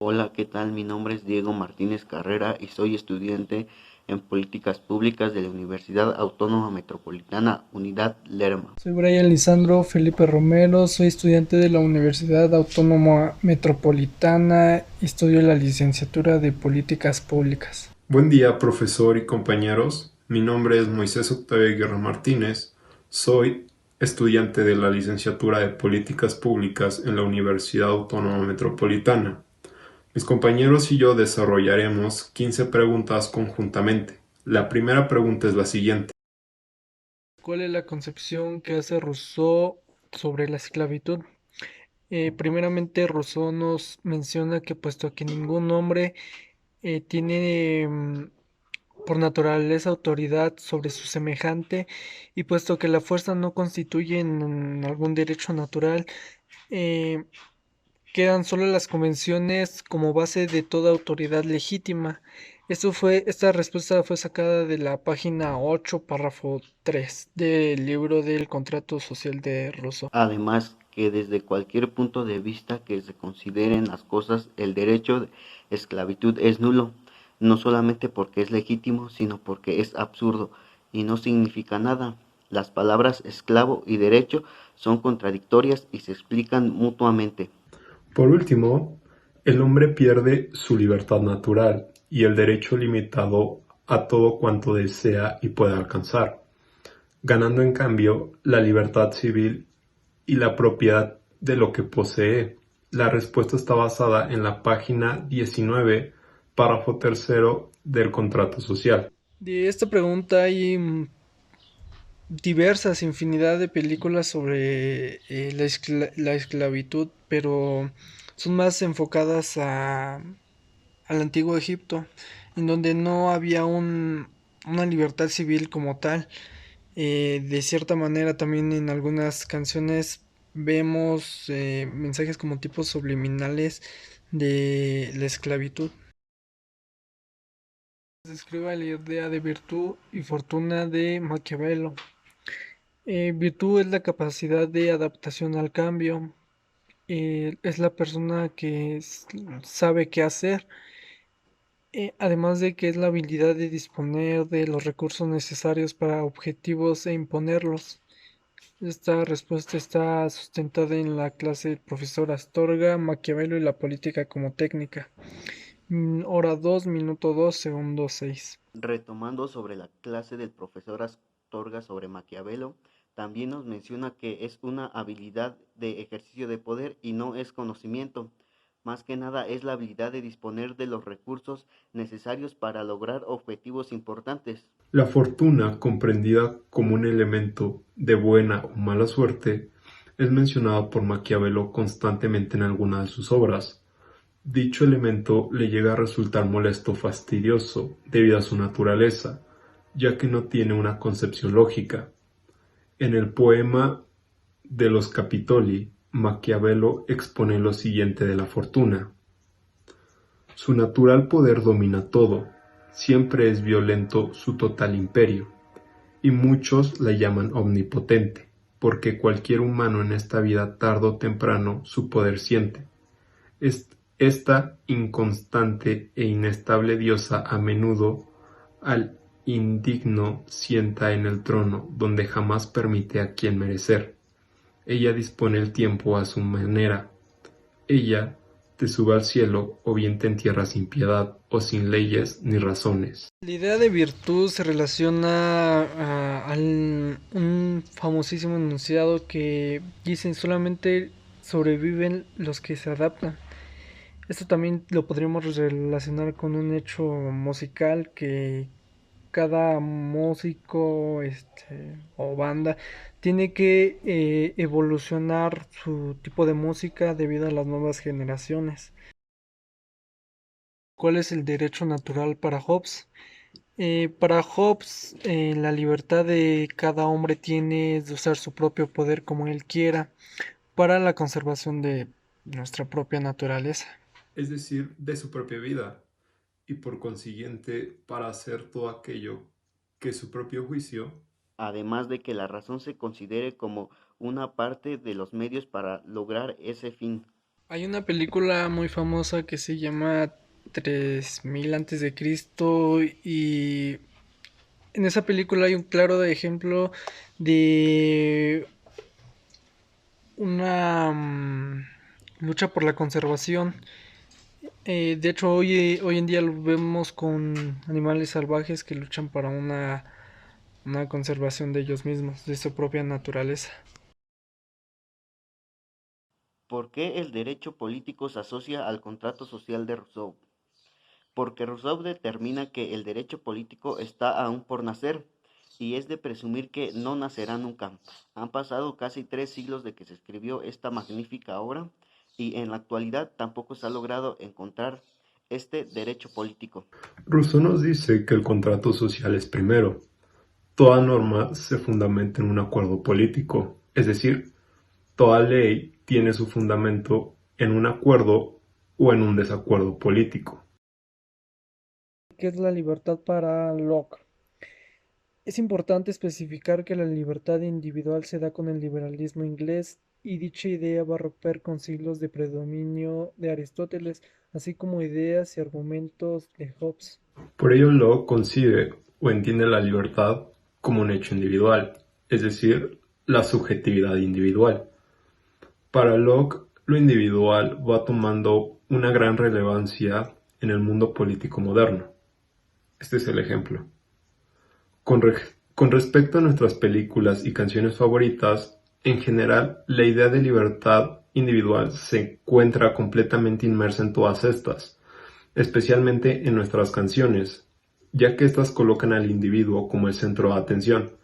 Hola, ¿qué tal? Mi nombre es Diego Martínez Carrera y soy estudiante en Políticas Públicas de la Universidad Autónoma Metropolitana, Unidad Lerma. Soy Brian Lisandro Felipe Romero, soy estudiante de la Universidad Autónoma Metropolitana y estudio la licenciatura de Políticas Públicas. Buen día, profesor y compañeros. Mi nombre es Moisés Octavio Guerra Martínez. Soy estudiante de la licenciatura de Políticas Públicas en la Universidad Autónoma Metropolitana. Mis compañeros y yo desarrollaremos 15 preguntas conjuntamente. La primera pregunta es la siguiente. ¿Cuál es la concepción que hace Rousseau sobre la esclavitud? Primeramente, Rousseau nos menciona que puesto que ningún hombre tiene por naturaleza autoridad sobre su semejante y puesto que la fuerza no constituye en algún derecho natural, eh, quedan solo las convenciones como base de toda autoridad legítima. Esta respuesta fue sacada de la página 8, párrafo 3 del libro del contrato social de Rousseau. Además, que desde cualquier punto de vista que se consideren las cosas, el derecho de esclavitud es nulo, no solamente porque es legítimo, sino porque es absurdo y no significa nada. Las palabras esclavo y derecho son contradictorias y se explican mutuamente. Por último, el hombre pierde su libertad natural y el derecho limitado a todo cuanto desea y puede alcanzar, ganando en cambio la libertad civil y la propiedad de lo que posee. La respuesta está basada en la página 19, párrafo tercero del contrato social. De esta pregunta hay diversas, infinidad de películas sobre la esclavitud, pero son más enfocadas al antiguo Egipto, en donde no había una libertad civil como tal. De cierta manera también en algunas canciones vemos mensajes como tipos subliminales de la esclavitud. Describe la idea de virtud y fortuna de Maquiavelo. Virtud es la capacidad de adaptación al cambio. Es la persona que sabe qué hacer, además de que es la habilidad de disponer de los recursos necesarios para objetivos e imponerlos. Esta respuesta está sustentada en la clase del profesor Astorga, Maquiavelo y la política como técnica. Hora 2, minuto 2, segundo 6. Retomando sobre la clase del profesor Astorga sobre Maquiavelo, también nos menciona que es una habilidad de ejercicio de poder y no es conocimiento. Más que nada es la habilidad de disponer de los recursos necesarios para lograr objetivos importantes. La fortuna, comprendida como un elemento de buena o mala suerte, es mencionada por Maquiavelo constantemente en alguna de sus obras. Dicho elemento le llega a resultar molesto o fastidioso debido a su naturaleza, ya que no tiene una concepción lógica. En el poema de los Capitoli, Maquiavelo expone lo siguiente de la fortuna. Su natural poder domina todo, siempre es violento su total imperio, y muchos la llaman omnipotente, porque cualquier humano en esta vida tarde o temprano su poder siente. Esta inconstante e inestable diosa a menudo al indigno sienta en el trono donde jamás permite a quien merecer. Ella dispone el tiempo a su manera. Ella te sube al cielo o bien te entierra sin piedad o sin leyes ni razones. La idea de virtud se relaciona a un famosísimo enunciado que dice solamente sobreviven los que se adaptan. Esto también lo podríamos relacionar con un hecho musical que cada músico o banda tiene que evolucionar su tipo de música debido a las nuevas generaciones. ¿Cuál es el derecho natural para Hobbes? Para Hobbes, la libertad de cada hombre tiene de usar su propio poder como él quiera para la conservación de nuestra propia naturaleza. Es decir, de su propia vida, y por consiguiente para hacer todo aquello que su propio juicio. Además de que la razón se considere como una parte de los medios para lograr ese fin. Hay una película muy famosa que se llama 3000 antes de Cristo y en esa película hay un claro ejemplo de una lucha por la conservación. De hecho, hoy en día lo vemos con animales salvajes que luchan para una conservación de ellos mismos, de su propia naturaleza. ¿Por qué el derecho político se asocia al contrato social de Rousseau? Porque Rousseau determina que el derecho político está aún por nacer, y es de presumir que no nacerá nunca. Han pasado casi 3 siglos de que se escribió esta magnífica obra, y en la actualidad tampoco se ha logrado encontrar este derecho político. Rousseau nos dice que el contrato social es primero. Toda norma se fundamenta en un acuerdo político, es decir, toda ley tiene su fundamento en un acuerdo o en un desacuerdo político. ¿Qué es la libertad para Locke? Es importante especificar que la libertad individual se da con el liberalismo inglés y dicha idea va a romper con siglos de predominio de Aristóteles, así como ideas y argumentos de Hobbes. Por ello, Locke concibe o entiende la libertad como un hecho individual, es decir, la subjetividad individual. Para Locke, lo individual va tomando una gran relevancia en el mundo político moderno. Este es el ejemplo. Con respecto a nuestras películas y canciones favoritas, en general, la idea de libertad individual se encuentra completamente inmersa en todas estas, especialmente en nuestras canciones, ya que estas colocan al individuo como el centro de atención.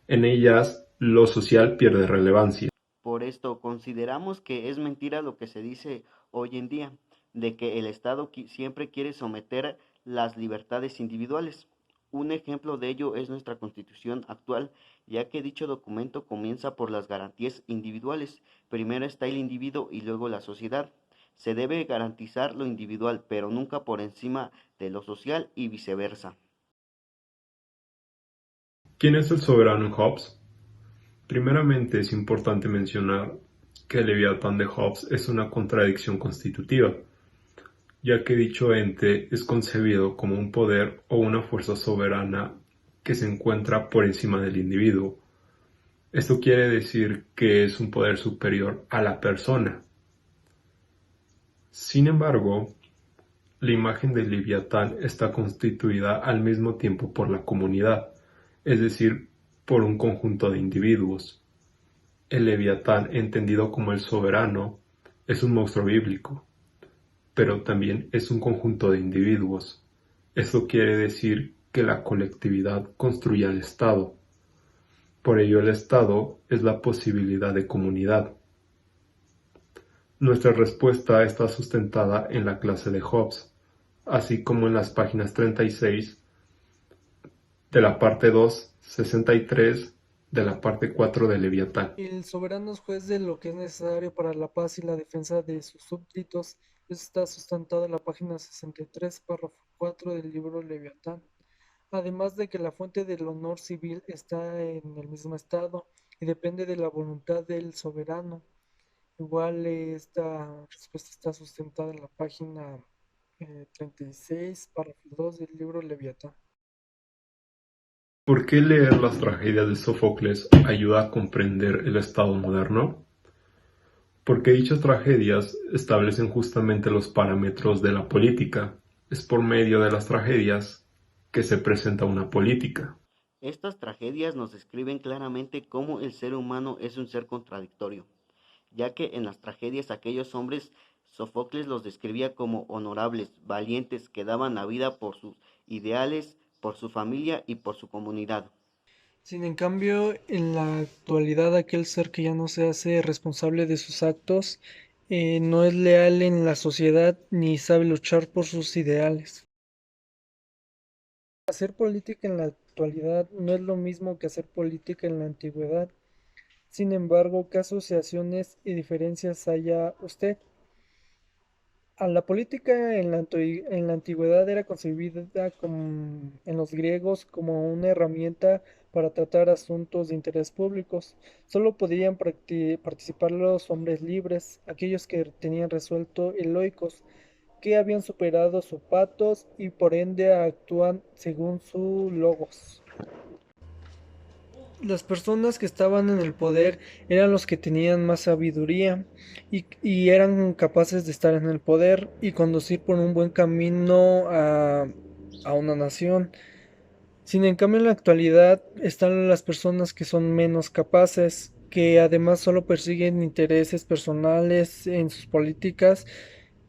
En ellas, lo social pierde relevancia. Por esto, consideramos que es mentira lo que se dice hoy en día, de que el Estado siempre quiere someter las libertades individuales. Un ejemplo de ello es nuestra Constitución actual, ya que dicho documento comienza por las garantías individuales. Primero está el individuo y luego la sociedad. Se debe garantizar lo individual, pero nunca por encima de lo social y viceversa. ¿Quién es el soberano en Hobbes? Primeramente, es importante mencionar que el Leviatán de Hobbes es una contradicción constitutiva, ya que dicho ente es concebido como un poder o una fuerza soberana que se encuentra por encima del individuo. Esto quiere decir que es un poder superior a la persona. Sin embargo, la imagen del Leviatán está constituida al mismo tiempo por la comunidad, es decir, por un conjunto de individuos. El Leviatán, entendido como el soberano, es un monstruo bíblico, pero también es un conjunto de individuos. Esto quiere decir que la colectividad construye al Estado. Por ello el Estado es la posibilidad de comunidad. Nuestra respuesta está sustentada en la clase de Hobbes, así como en las páginas 36 de la parte 2, 63 de la parte 4 de Leviatán. El soberano es juez de lo que es necesario para la paz y la defensa de sus súbditos. Eso está sustentado en la página 63, párrafo 4 del libro Leviatán. Además de que la fuente del honor civil está en el mismo estado y depende de la voluntad del soberano. Igual esta respuesta está sustentada en la página 36, párrafo 2 del libro Leviatán. ¿Por qué leer las tragedias de Sófocles ayuda a comprender el Estado moderno? Porque dichas tragedias establecen justamente los parámetros de la política. Es por medio de las tragedias que se presenta una política. Estas tragedias nos describen claramente cómo el ser humano es un ser contradictorio, ya que en las tragedias aquellos hombres Sófocles los describía como honorables, valientes, que daban la vida por sus ideales, por su familia y por su comunidad. Sin en cambio, en la actualidad aquel ser que ya no se hace responsable de sus actos, no es leal en la sociedad ni sabe luchar por sus ideales. Hacer política en la actualidad no es lo mismo que hacer política en la antigüedad. Sin embargo, ¿qué asociaciones y diferencias haya usted? A la política en la antigüedad era concebida en los griegos como una herramienta para tratar asuntos de interés públicos. Solo podían participar los hombres libres, aquellos que tenían resuelto eloicos, que habían superado sus patos y por ende actúan según su logos. Las personas que estaban en el poder eran los que tenían más sabiduría y eran capaces de estar en el poder y conducir por un buen camino a una nación. Sin en cambio, en la actualidad están las personas que son menos capaces, que además solo persiguen intereses personales en sus políticas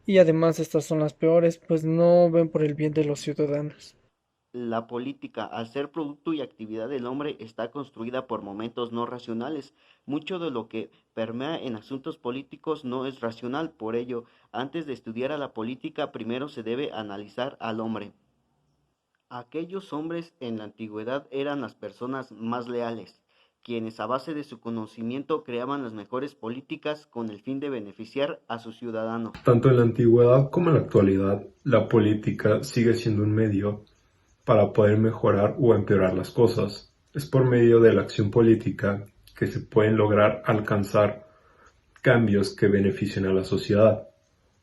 y además estas son las peores, pues no ven por el bien de los ciudadanos. La política, al ser producto y actividad del hombre, está construida por momentos no racionales. Mucho de lo que permea en asuntos políticos no es racional. Por ello, antes de estudiar a la política, primero se debe analizar al hombre. Aquellos hombres en la antigüedad eran las personas más leales, quienes a base de su conocimiento creaban las mejores políticas con el fin de beneficiar a sus ciudadanos. Tanto en la antigüedad como en la actualidad, la política sigue siendo un medio para poder mejorar o empeorar las cosas. Es por medio de la acción política que se pueden lograr alcanzar cambios que beneficien a la sociedad,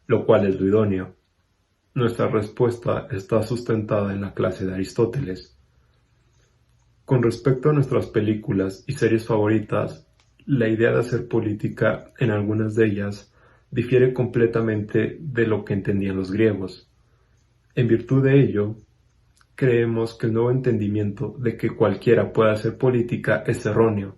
lo cual es lo idóneo. Nuestra respuesta está sustentada en la clase de Aristóteles. Con respecto a nuestras películas y series favoritas, la idea de hacer política en algunas de ellas difiere completamente de lo que entendían los griegos. En virtud de ello, creemos que el nuevo entendimiento de que cualquiera puede hacer política es erróneo,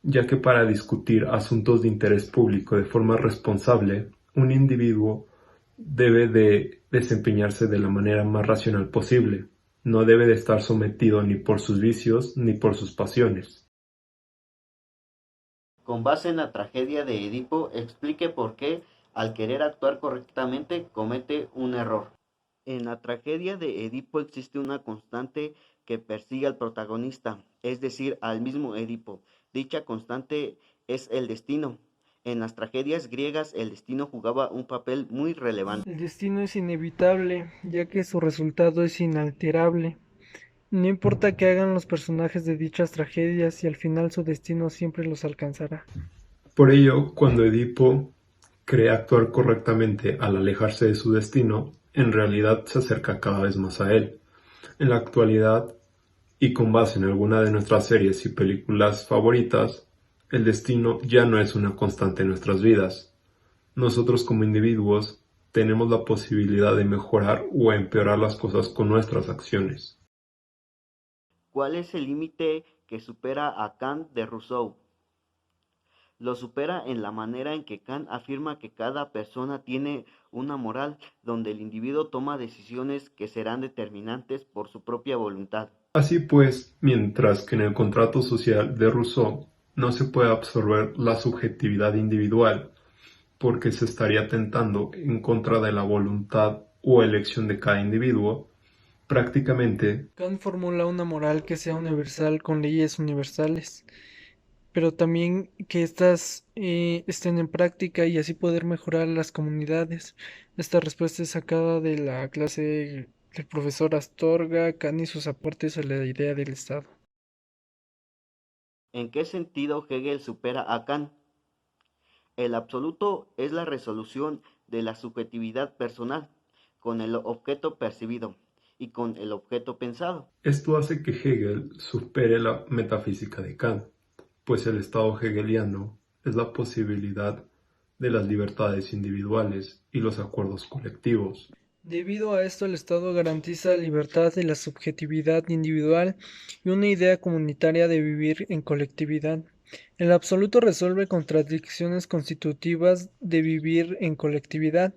ya que para discutir asuntos de interés público de forma responsable, un individuo debe de desempeñarse de la manera más racional posible. No debe de estar sometido ni por sus vicios ni por sus pasiones. Con base en la tragedia de Edipo, explique por qué, al querer actuar correctamente, comete un error. En la tragedia de Edipo existe una constante que persigue al protagonista, es decir, al mismo Edipo. Dicha constante es el destino. En las tragedias griegas el destino jugaba un papel muy relevante. El destino es inevitable, ya que su resultado es inalterable. No importa qué hagan los personajes de dichas tragedias y al final su destino siempre los alcanzará. Por ello, cuando Edipo cree actuar correctamente al alejarse de su destino, en realidad se acerca cada vez más a él. En la actualidad, y con base en alguna de nuestras series y películas favoritas, el destino ya no es una constante en nuestras vidas. Nosotros como individuos tenemos la posibilidad de mejorar o empeorar las cosas con nuestras acciones. ¿Cuál es el límite que supera a Kant de Rousseau? Lo supera en la manera en que Kant afirma que cada persona tiene una moral, donde el individuo toma decisiones que serán determinantes por su propia voluntad. Así pues, mientras que en el contrato social de Rousseau no se puede absorber la subjetividad individual, porque se estaría atentando en contra de la voluntad o elección de cada individuo, prácticamente Kant formula una moral que sea universal con leyes universales, pero también que éstas estén en práctica y así poder mejorar las comunidades. Esta respuesta es sacada de la clase del profesor Astorga, Kant y sus aportes a la idea del Estado. ¿En qué sentido Hegel supera a Kant? El absoluto es la resolución de la subjetividad personal con el objeto percibido y con el objeto pensado. esto hace que Hegel supere la metafísica de Kant, pues el estado hegeliano es la posibilidad de las libertades individuales y los acuerdos colectivos. Debido a esto, el Estado garantiza la libertad de la subjetividad individual y una idea comunitaria de vivir en colectividad. El absoluto resuelve contradicciones constitutivas de vivir en colectividad.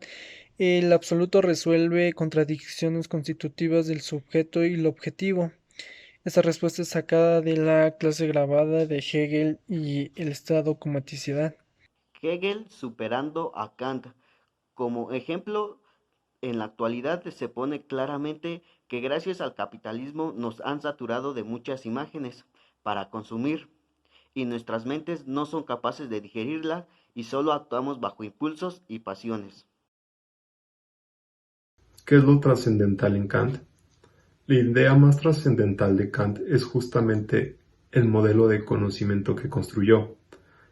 El absoluto resuelve contradicciones constitutivas del sujeto y el objetivo. Esta respuesta es sacada de la clase grabada de Hegel y el Estado como eticidad. Hegel superando a Kant. Como ejemplo, en la actualidad se pone claramente que gracias al capitalismo nos han saturado de muchas imágenes para consumir y nuestras mentes no son capaces de digerirlas y solo actuamos bajo impulsos y pasiones. ¿Qué es lo trascendental en Kant? La idea más trascendental de Kant es justamente el modelo de conocimiento que construyó.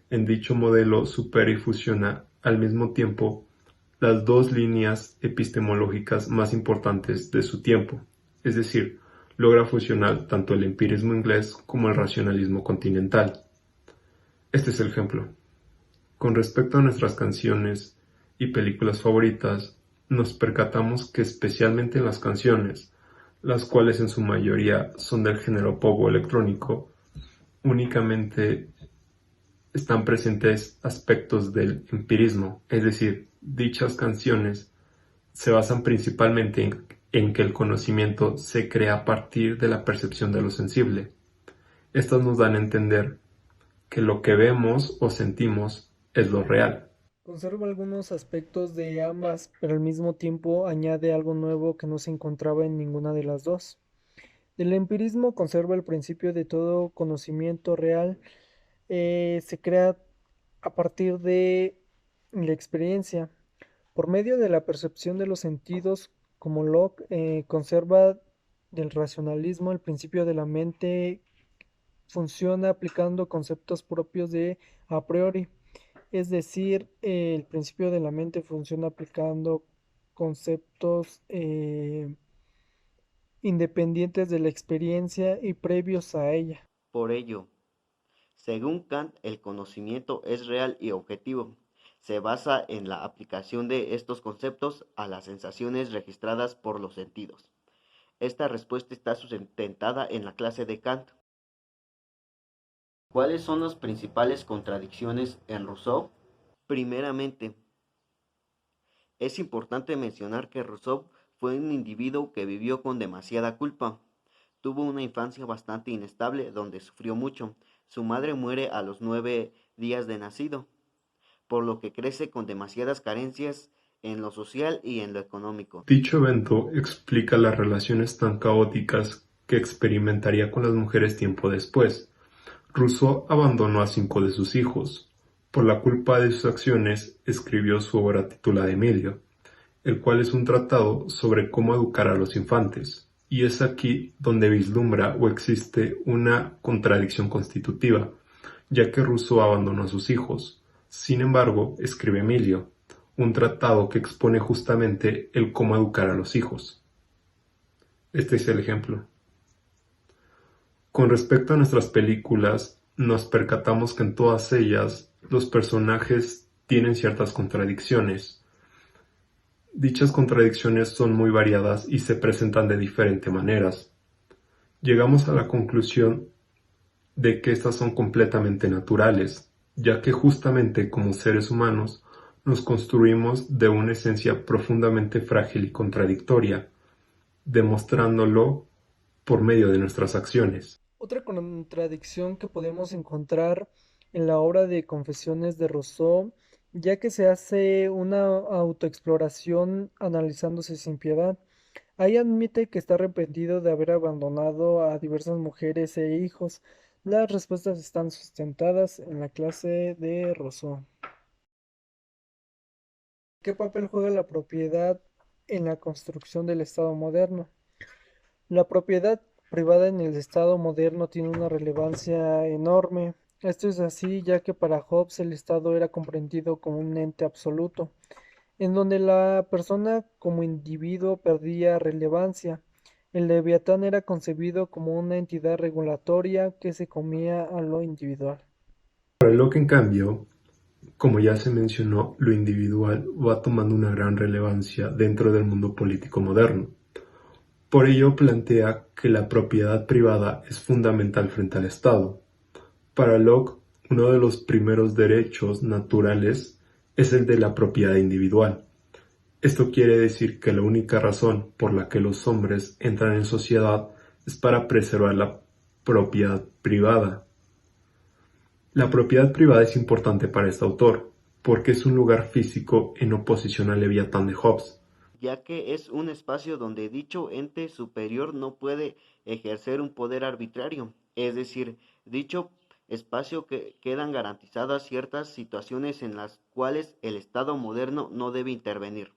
En dicho modelo supera y fusiona al mismo tiempo las dos líneas epistemológicas más importantes de su tiempo, es decir, logra fusionar tanto el empirismo inglés como el racionalismo continental. Este es el ejemplo. Con respecto a nuestras canciones y películas favoritas, nos percatamos que especialmente en las canciones, las cuales en su mayoría son del género pop o electrónico, únicamente están presentes aspectos del empirismo, es decir, dichas canciones se basan principalmente en que el conocimiento se crea a partir de la percepción de lo sensible. Estas nos dan a entender que lo que vemos o sentimos es lo real. Conserva algunos aspectos de ambas, pero al mismo tiempo añade algo nuevo que no se encontraba en ninguna de las dos. El empirismo conserva el principio de todo conocimiento real, se crea a partir de la experiencia, por medio de la percepción de los sentidos, como Locke conserva del racionalismo el principio de la mente funciona aplicando conceptos propios de a priori. Es decir, el principio de la mente funciona aplicando conceptos independientes de la experiencia y previos a ella. Por ello, según Kant, el conocimiento es real y objetivo. Se basa en la aplicación de estos conceptos a las sensaciones registradas por los sentidos. Esta respuesta está sustentada en la clase de Kant. ¿Cuáles son las principales contradicciones en Rousseau? Primeramente, es importante mencionar que Rousseau fue un individuo que vivió con demasiada culpa. Tuvo una infancia bastante inestable donde sufrió mucho. Su madre muere a los 9 días de nacido, por lo que crece con demasiadas carencias en lo social y en lo económico. Dicho evento explica las relaciones tan caóticas que experimentaría con las mujeres tiempo después. Rousseau abandonó a 5 de sus hijos. Por la culpa de sus acciones, escribió su obra titulada Emilio, el cual es un tratado sobre cómo educar a los infantes. Y es aquí donde vislumbra o existe una contradicción constitutiva, ya que Rousseau abandonó a sus hijos. Sin embargo, escribe Emilio, un tratado que expone justamente el cómo educar a los hijos. Este es el ejemplo. Con respecto a nuestras películas, nos percatamos que en todas ellas los personajes tienen ciertas contradicciones. Dichas contradicciones son muy variadas y se presentan de diferentes maneras. Llegamos a la conclusión de que estas son completamente naturales, ya que justamente como seres humanos nos construimos de una esencia profundamente frágil y contradictoria, demostrándolo por medio de nuestras acciones. Otra contradicción que podemos encontrar en la obra de Confesiones de Rousseau, ya que se hace una autoexploración analizándose sin piedad. Ahí admite que está arrepentido de haber abandonado a diversas mujeres e hijos. Las respuestas están sustentadas en la clase de Rousseau. ¿Qué papel juega la propiedad en la construcción del Estado moderno? La propiedad privada en el Estado moderno tiene una relevancia enorme. Esto es así ya que para Hobbes el Estado era comprendido como un ente absoluto, en donde la persona como individuo perdía relevancia. El Leviatán era concebido como una entidad regulatoria que se comía a lo individual. Para Locke, en cambio, como ya se mencionó, lo individual va tomando una gran relevancia dentro del mundo político moderno. Por ello plantea que la propiedad privada es fundamental frente al Estado. Para Locke, uno de los primeros derechos naturales es el de la propiedad individual. Esto quiere decir que la única razón por la que los hombres entran en sociedad es para preservar la propiedad privada. La propiedad privada es importante para este autor, porque es un lugar físico en oposición al Leviatán de Hobbes. Ya que es un espacio donde dicho ente superior no puede ejercer un poder arbitrario, es decir, dicho espacio que quedan garantizadas ciertas situaciones en las cuales el Estado moderno no debe intervenir.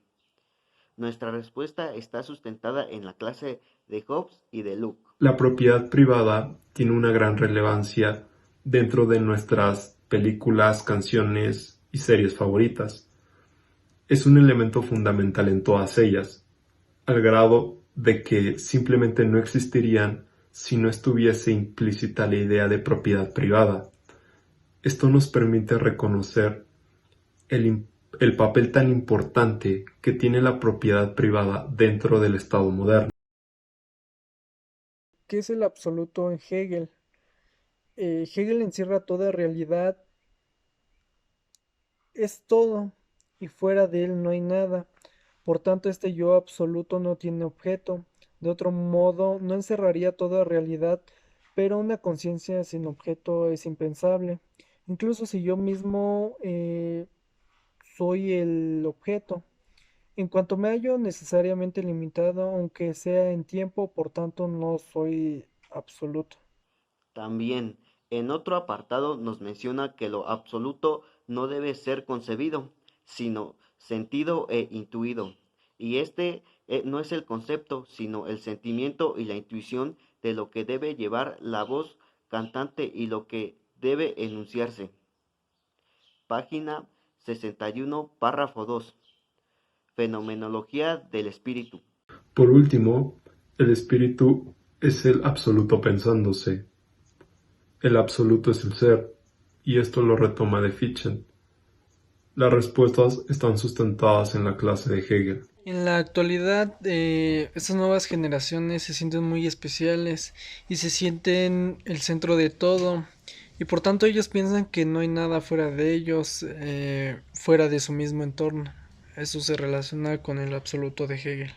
Nuestra respuesta está sustentada en la clase de Hobbes y de Locke. La propiedad privada tiene una gran relevancia dentro de nuestras películas, canciones y series favoritas. Es un elemento fundamental en todas ellas, al grado de que simplemente no existirían si no estuviese implícita la idea de propiedad privada. Esto nos permite reconocer el papel tan importante que tiene la propiedad privada dentro del Estado moderno. ¿Qué es el absoluto en Hegel? Hegel encierra toda realidad, es todo, y fuera de él no hay nada. Por tanto, este yo absoluto no tiene objeto. De otro modo, no encerraría toda realidad, pero una conciencia sin objeto es impensable. Incluso si yo mismo soy el objeto. En cuanto me hallo necesariamente limitado, aunque sea en tiempo, por tanto no soy absoluto. También, en otro apartado nos menciona que lo absoluto no debe ser concebido, sino sentido e intuido. Y este no es el concepto, sino el sentimiento y la intuición de lo que debe llevar la voz cantante y lo que debe enunciarse. Página 61, párrafo 2. Fenomenología del espíritu. Por último, el espíritu es el absoluto pensándose. El absoluto es el ser, y esto lo retoma de Fichte. Las respuestas están sustentadas en la clase de Hegel. En la actualidad, estas nuevas generaciones se sienten muy especiales y se sienten el centro de todo, y por tanto ellos piensan que no hay nada fuera de ellos, fuera de su mismo entorno. Eso se relaciona con el absoluto de Hegel.